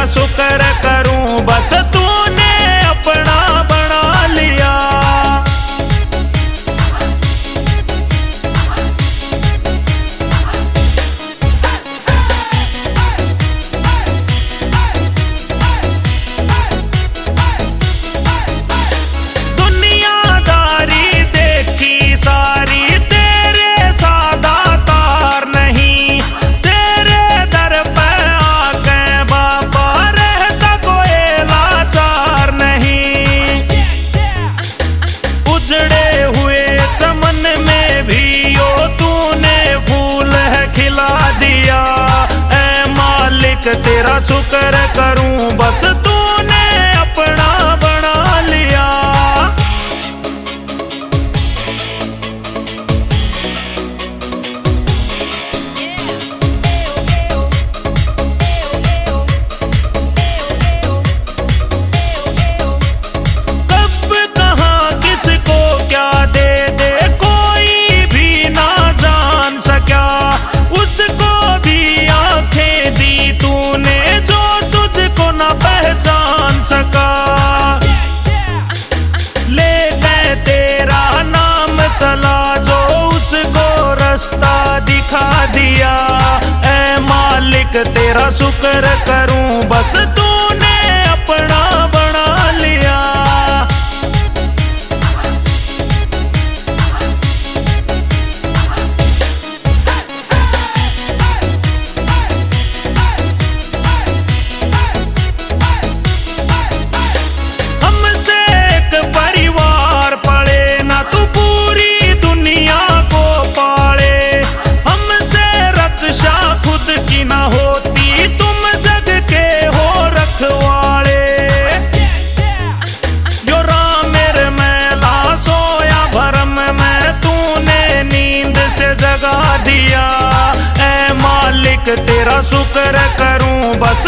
तेरा शुक्र करूं बस तूने अपना बना लिया। दुनियादारी देखी सारी तेरे सादा तार नहीं, तेरे दर पे आके बाबा रहता कोई लाचार नहीं। उजड़े हुए चमन में भी यो तूने फूल है खिला दिया। ऐ मालिक तेरा शुक्र करूं बस तूने अपना बना लिया। कब कहाँ किसको क्या दे दे कोई भी ना जान सका, उसको भी आंखें दी तूने जो तुझको ना पहचान सका। ले गए तेरा नाम चला जो उसको रास्ता दिखा दिया। ऐ मालिक तेरा शुक्र करूं बस तूने अपना बना लिया। हमसे एक परिवार पड़े ना तू पूरी दुनिया को पाले। हमसे रक्षा खुद की ना होती तुम जग के हो रखवाले। जो राम मेरे मैला सोया भरम में तूने नींद से जगा दिया। ऐ मालिक तेरा शुक्र करूं बस